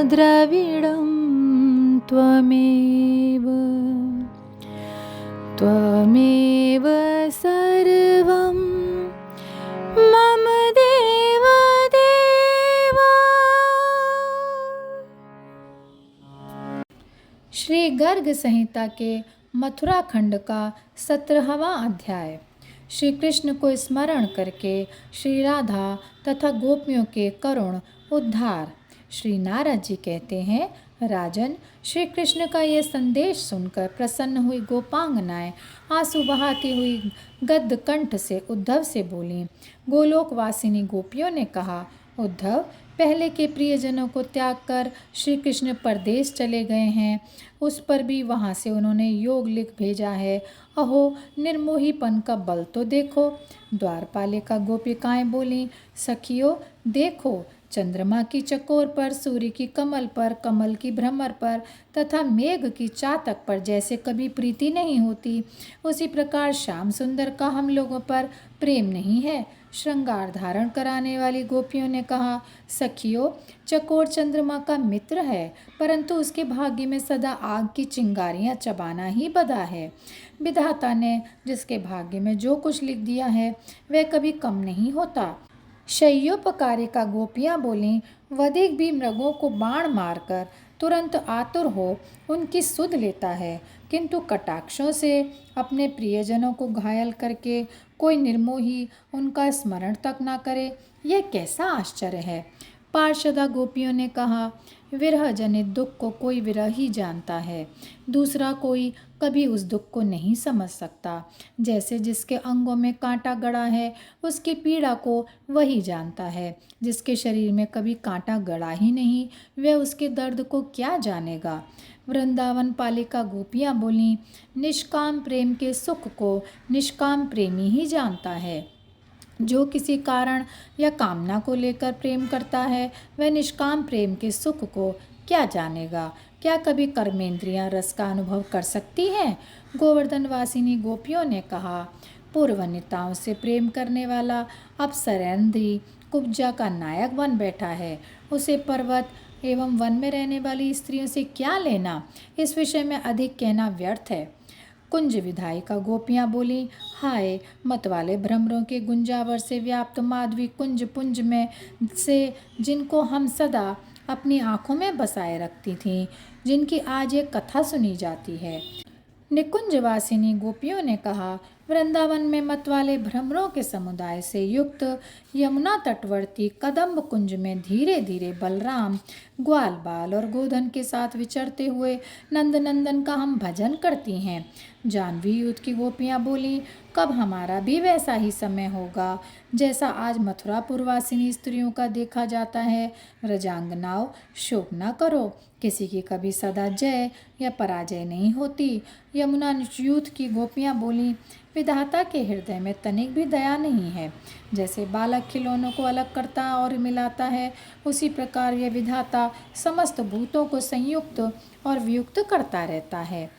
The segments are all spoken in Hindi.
द्रविडं त्वमेव त्वमेव सर्वं मम देव देवा। श्री गर्ग संहिता के मथुरा खंड का 17वां अध्याय। श्री कृष्ण को स्मरण करके श्री राधा तथा गोपियों के करुण उद्धार। श्री नारद जी कहते हैं, राजन, श्री कृष्ण का यह संदेश सुनकर प्रसन्न हुई गोपांगनाएं आंसू बहाती हुई गद्य कंठ से उद्धव से बोलीं। गोलोकवासिनी गोपियों ने कहा, उद्धव, पहले के प्रियजनों को त्याग कर श्री कृष्ण परदेश चले गए हैं, उस पर भी वहाँ से उन्होंने योग लिख भेजा है। अहो, निर्मोहीपन का बल तो देखो। द्वारपालिका गोपिकाएं बोलीं, सखियों देखो, चंद्रमा की चकोर पर, सूर्य की कमल पर, कमल की भ्रमर पर तथा मेघ की चातक पर जैसे कभी प्रीति नहीं होती, उसी प्रकार श्याम सुंदर का हम लोगों पर प्रेम नहीं है। श्रृंगार धारण कराने वाली गोपियों ने कहा, सखियों, चकोर चंद्रमा का मित्र है, परंतु उसके भाग्य में सदा आग की चिंगारियां चबाना ही बधा है। विधाता ने जिसके भाग्य में जो कुछ लिख दिया है वह कभी कम नहीं होता। शय्योपकारिका गोपियाँ बोलीं, वधिक भी मृगों को बाण मारकर तुरंत आतुर हो उनकी सुध लेता है, किंतु कटाक्षों से अपने प्रियजनों को घायल करके कोई निर्मोही उनका स्मरण तक ना करे, यह कैसा आश्चर्य है। पार्षदा गोपियों ने कहा, विरह जनित दुख को कोई विरह ही जानता है, दूसरा कोई कभी उस दुख को नहीं समझ सकता। जैसे जिसके अंगों में कांटा गड़ा है उसकी पीड़ा को वही जानता है, जिसके शरीर में कभी कांटा गड़ा ही नहीं वह उसके दर्द को क्या जानेगा। वृंदावन पालिका गोपियाँ बोलीं, निष्काम प्रेम के सुख को निष्काम प्रेमी ही जानता है। जो किसी कारण या कामना को लेकर प्रेम करता है वह निष्काम प्रेम के सुख को क्या जानेगा। क्या कभी कर्मेंद्रियां रस का अनुभव कर सकती हैं? गोवर्धन वासिनी गोपियों ने कहा, पूर्वनिताओं से प्रेम करने वाला अब सरेंद्री कुब्जा का नायक बन बैठा है, उसे पर्वत एवं वन में रहने वाली स्त्रियों से क्या लेना। इस विषय में अधिक कहना व्यर्थ है। कुंज विधायिका गोपियाँ बोली, हाय, मतवाले भ्रमरों के गुंजावर से व्याप्त माधवी कुंज पुंज में से जिनको हम सदा अपनी आँखों में बसाए रखती थीं, जिनकी आज एक कथा सुनी जाती है। निकुंजवासिनी गोपियों ने कहा, वृंदावन में मतवाले भ्रमरों के समुदाय से युक्त यमुना तटवर्ती कदम्ब कुंज में धीरे धीरे बलराम ग्वाल बाल और गोधन के साथ विचरते हुए नंदनंदन का हम भजन करती हैं। जानवी युद्ध की गोपियाँ बोलीं, कब हमारा भी वैसा ही समय होगा जैसा आज मथुरापुरवासिनी स्त्रियों का देखा जाता है। रजांगनाओं, शोक न करो, किसी की कभी सदा जय या पराजय नहीं होती। यमुना यूथ की गोपियाँ बोलीं, विधाता के हृदय में तनिक भी दया नहीं है। जैसे बालक खिलौनों को अलग करता और मिलाता है, उसी प्रकार यह विधाता समस्त भूतों को संयुक्त और वियुक्त करता रहता है।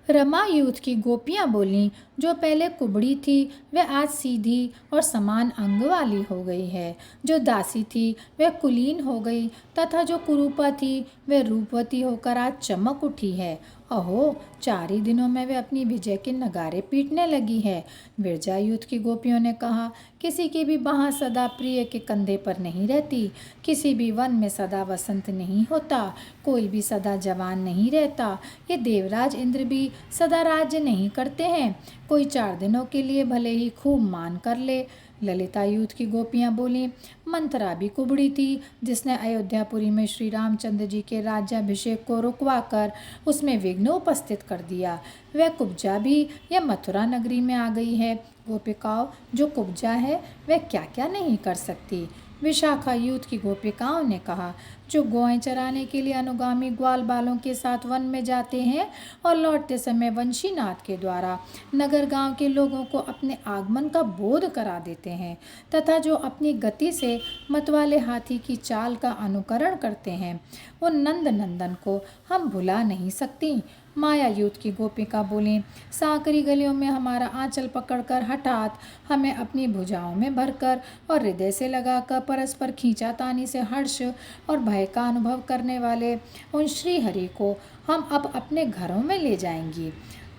रमा यूथ की गोपियाँ बोलीं, जो पहले कुबड़ी थी वह आज सीधी और समान अंग वाली हो गई है। जो दासी थी वह कुलीन हो गई तथा जो कुरूपा थी वह रूपवती होकर आज चमक उठी है। अहो, 4 ही दिनों में वह अपनी विजय के नगारे पीटने लगी है। विरजा यूथ की गोपियों ने कहा, किसी की भी बाह सदा प्रिय के कंधे पर नहीं रहती, किसी भी वन में सदा वसंत नहीं होता, कोई भी सदा जवान नहीं रहता। ये देवराज इंद्र भी सदा राज्य नहीं करते हैं, कोई 4 दिनों के लिए भले ही खूब मान कर ले। ललिता यूथ की गोपियाँ बोलीं, मंथरा भी कुबड़ी थी, जिसने अयोध्यापुरी में श्री रामचंद्र जी के राज्याभिषेक को रुकवा कर उसमें विघ्न उपस्थित कर दिया। वह कुब्जा भी यह मथुरा नगरी में आ गई है। गोपिकाओं, जो कुब्जा है वह क्या क्या नहीं कर सकती। विशाखा यूथ की गोपिकाओं ने कहा, जो गौएं चराने के लिए अनुगामी ग्वाल बालों के साथ वन में जाते हैं और लौटते समय वंशीनाथ के द्वारा नगर गांव के लोगों को अपने आगमन का बोध करा देते हैं तथा जो अपनी गति से मतवाले हाथी की चाल का अनुकरण करते हैं, उन नंद नंदन को हम भुला नहीं सकती। माया यूथ की गोपिका बोली, सांकरी गलियों में हमारा आंचल पकड़कर हठात हमें अपनी भुजाओं में भरकर और हृदय से लगाकर परस्पर खींचातानी से हर्ष और भय का अनुभव करने वाले उन श्री हरि को हम अब अपने घरों में ले जाएंगी।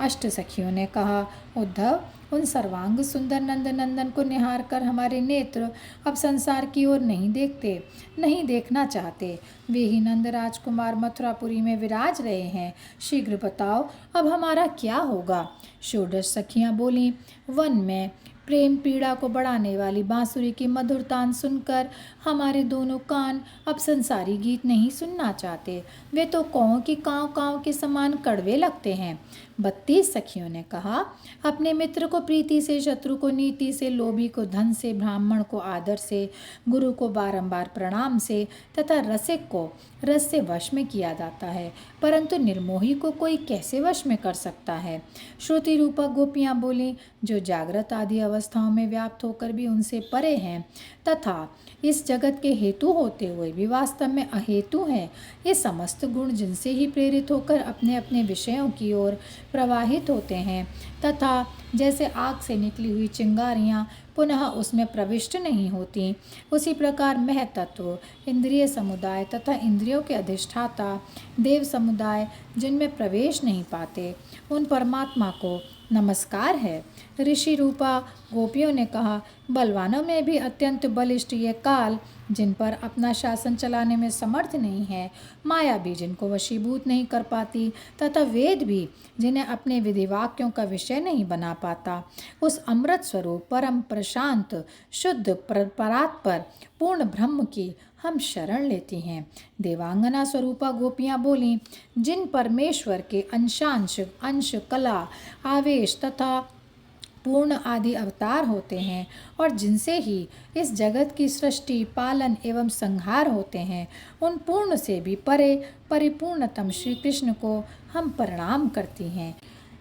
अष्ट सखियों ने कहा, उद्धव, उन सर्वांग सुंदर नंद नंदन को निहार कर हमारे नेत्र अब संसार की ओर नहीं देखते, नहीं देखना चाहते। वे ही नंद राजकुमार मथुरापुरी में विराज रहे हैं। शीघ्र बताओ अब हमारा क्या होगा। षोडश सखियां बोलीं, वन में प्रेम पीड़ा को बढ़ाने वाली बांसुरी की मधुर तान सुनकर हमारे दोनों कान अब संसारी गीत नहीं सुनना चाहते। वे तो कौओं की काँव काँव के समान कड़वे लगते हैं। 32 सखियों ने कहा, अपने मित्र को प्रीति से, शत्रु को नीति से, लोभी को धन से, ब्राह्मण को आदर से, गुरु को बारंबार प्रणाम से तथा रसिक को रस से वश में किया जाता है, परंतु निर्मोही को कोई कैसे वश में कर सकता है। श्रुति रूपा गोपियाँ बोली, जो जागृत आदि अवस्थाओं में व्याप्त होकर भी उनसे परे हैं तथा इस जगत के हेतु होते हुए भी वास्तव में अहेतु हैं, ये समस्त गुण जिनसे ही प्रेरित होकर अपने अपने विषयों की ओर प्रवाहित होते हैं तथा जैसे आग से निकली हुई चिंगारियाँ पुनः उसमें प्रविष्ट नहीं होती, उसी प्रकार महतत्व, इंद्रिय समुदाय तथा इंद्रियों के अधिष्ठाता देव समुदाय जिनमें प्रवेश नहीं पाते, उन परमात्मा को नमस्कार है। ऋषि रूपा गोपियों ने कहा, बलवानों में भी अत्यंत बलिष्ठ ये काल, जिन पर अपना शासन चलाने में समर्थ नहीं है, माया भी जिनको वशीभूत नहीं कर पाती तथा वेद भी जिन्हें अपने विधिवाक्यों का विषय नहीं बना पाता, उस अमृत स्वरूप परम प्रशांत शुद्ध परात्पर पूर्ण ब्रह्म की हम शरण लेती हैं। देवांगना स्वरूपा गोपियाँ बोलीं, जिन परमेश्वर के अंश कला आवेश तथा पूर्ण आदि अवतार होते हैं और जिनसे ही इस जगत की सृष्टि, पालन एवं संहार होते हैं, उन पूर्ण से भी परे परिपूर्णतम श्री कृष्ण को हम प्रणाम करती हैं।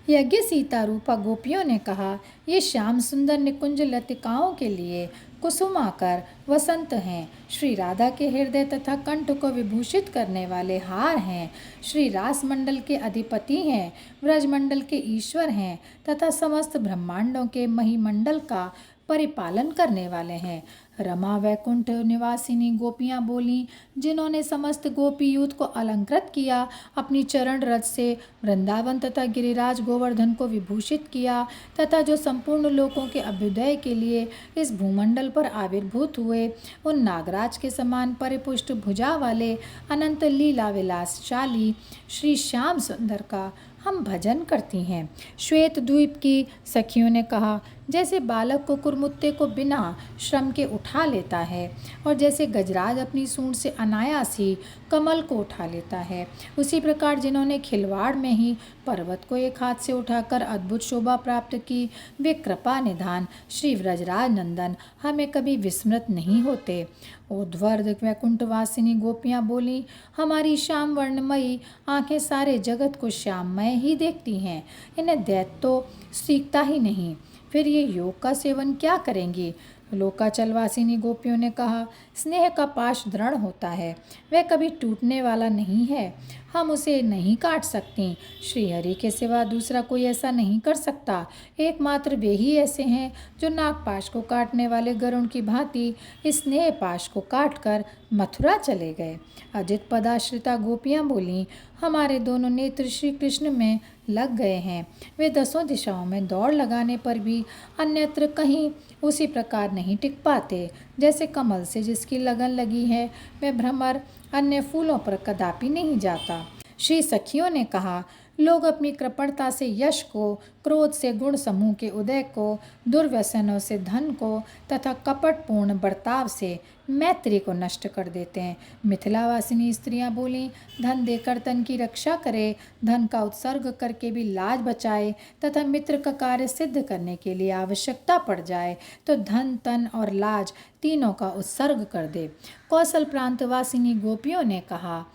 यज्ञ सीता रूपा गोपियों ने कहा, ये श्याम सुंदर निकुंज लतिकाओं के लिए कुसुमाकर वसंत हैं, श्री राधा के हृदय तथा कंठ को विभूषित करने वाले हार हैं, श्री रास मंडल के अधिपति हैं, व्रजमंडल के ईश्वर हैं तथा समस्त ब्रह्मांडों के महिमंडल का परिपालन करने वाले हैं। रमा वैकुंठ निवासिनी गोपियाँ बोलीं, जिन्होंने समस्त गोपी यूथ को अलंकृत किया, अपनी चरण रज से वृंदावन तथा गिरिराज गोवर्धन को विभूषित किया तथा जो संपूर्ण लोकों के अभ्युदय के लिए इस भूमंडल पर आविर्भूत हुए, उन नागराज के समान परिपुष्ट भुजा वाले अनंत लीला विलासशाली श्री श्याम सुंदर का हम भजन करती हैं। श्वेत द्वीप की सखियों ने कहा, जैसे बालक को कुरमुत्ते को बिना श्रम के उठा लेता है और जैसे गजराज अपनी सूंड से अनायास ही कमल को उठा लेता है, उसी प्रकार जिन्होंने खिलवाड़ में ही पर्वत को एक हाथ से उठाकर अद्भुत शोभा प्राप्त की, वे कृपा निधान श्री व्रजराज नंदन हमें कभी विस्मृत नहीं होते। उद्वर्द वैकुंठवासिनी गोपियाँ बोली, हमारी श्याम वर्णमयी आंखें सारे जगत को श्याममय ही देखती हैं, इन्हें दैत्य तो सीखता ही नहीं, फिर ये योग का सेवन क्या करेंगी। लोकाचलवासिनी गोपियों ने कहा, स्नेह का पाश दृढ़ होता है, वह कभी टूटने वाला नहीं है, हम उसे नहीं काट सकती। श्रीहरि के सिवा दूसरा कोई ऐसा नहीं कर सकता, एकमात्र वे ही ऐसे हैं जो नागपाश को काटने वाले गरुण की भांति इस स्नेह पाश को काटकर मथुरा चले गए। अजित पदाश्रिता गोपियाँ बोलीं, हमारे दोनों नेत्र श्री कृष्ण में लग गए हैं, वे 10 दिशाओं में दौड़ लगाने पर भी अन्यत्र कहीं उसी प्रकार नहीं टिक पाते, जैसे कमल से जिसकी लगन लगी है वह भ्रमर अन्य फूलों पर कदापि नहीं जाता। श्री सखियों ने कहा, लोग अपनी कृपणता से यश को, क्रोध से गुण समूह के उदय को, दुर्व्यसनों से धन को तथा कपटपूर्ण बर्ताव से मैत्री को नष्ट कर देते हैं। मिथिलावासिनी स्त्रियां बोलीं, धन देकर तन की रक्षा करे, धन का उत्सर्ग करके भी लाज बचाए तथा मित्र का कार्य सिद्ध करने के लिए आवश्यकता पड़ जाए तो धन, तन और लाज तीनों का उत्सर्ग कर दे। कौशल प्रांतवासिनी गोपियों ने कहा,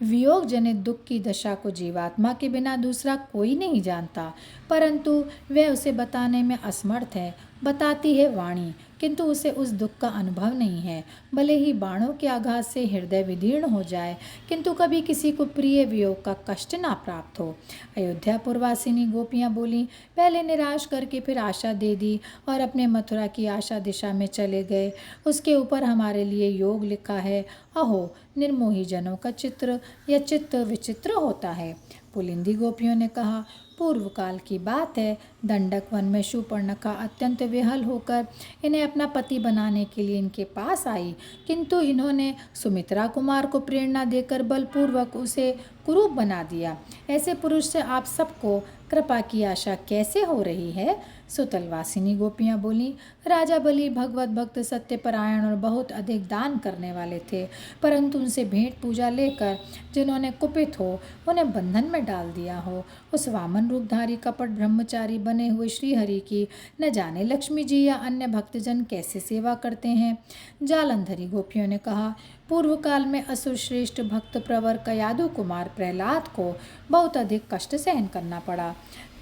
वियोग जनित दुख की दशा को जीवात्मा के बिना दूसरा कोई नहीं जानता, परंतु वह उसे बताने में असमर्थ है। बताती है वाणी, किंतु उसे उस दुख का अनुभव नहीं है। भले ही बाणों के आघात से हृदय विदीर्ण हो जाए, किंतु कभी किसी को प्रिय वियोग का कष्ट ना प्राप्त हो। अयोध्यापुरवासिनी गोपियाँ बोलीं, पहले निराश करके फिर आशा दे दी और अपने मथुरा की आशा दिशा में चले गए। उसके ऊपर हमारे लिए योग लिखा है। अहो, निर्मोही जनों का चित्र या चित्त विचित्र होता है। पुलिंदी गोपियों ने कहा, पूर्व काल की बात है, दंडक वन में शूर्पणखा अत्यंत विहल होकर इन्हें अपना पति बनाने के लिए इनके पास आई, किंतु इन्होंने सुमित्रा कुमार को प्रेरणा देकर बलपूर्वक उसे कुरूप बना दिया। ऐसे पुरुष से आप सबको कृपा की आशा कैसे हो रही है? सुतलवासिनी गोपियाँ बोलीं, राजा बलि भगवत भक्त सत्यपरायण और बहुत अधिक दान करने वाले थे, परंतु उनसे भेंट पूजा लेकर जिन्होंने कुपित हो उन्हें बंधन में डाल दिया हो, उस वामन रूपधारी कपट ब्रह्मचारी बने हुए श्रीहरि की न जाने लक्ष्मी जी या अन्य भक्तजन कैसे सेवा करते हैं। जालंधरी गोपियों ने कहा, पूर्व काल में असुर श्रेष्ठ भक्त प्रवर कयादु कुमार प्रहलाद को बहुत अधिक कष्ट सहन करना पड़ा,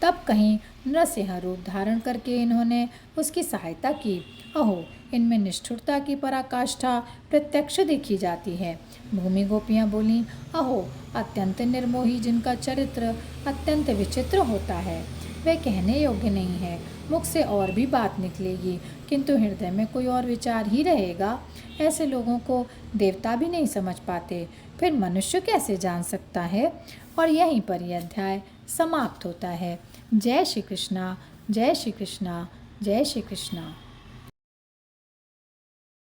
तब कहीं नरसिंह रूप धारण करके इन्होंने उसकी सहायता की। अहो, इनमें निष्ठुरता की पराकाष्ठा प्रत्यक्ष देखी जाती है। भूमि गोपियाँ बोलीं, अहो, अत्यंत निर्मोही जिनका चरित्र अत्यंत विचित्र होता है, वह कहने योग्य नहीं है। मुख से और भी बात निकलेगी, किंतु हृदय में कोई और विचार ही रहेगा। ऐसे लोगों को देवता भी नहीं समझ पाते, फिर मनुष्य कैसे जान सकता है? और यहीं पर यह अध्याय समाप्त होता है। जय श्री कृष्णा, जय श्री कृष्णा, जय श्री कृष्णा।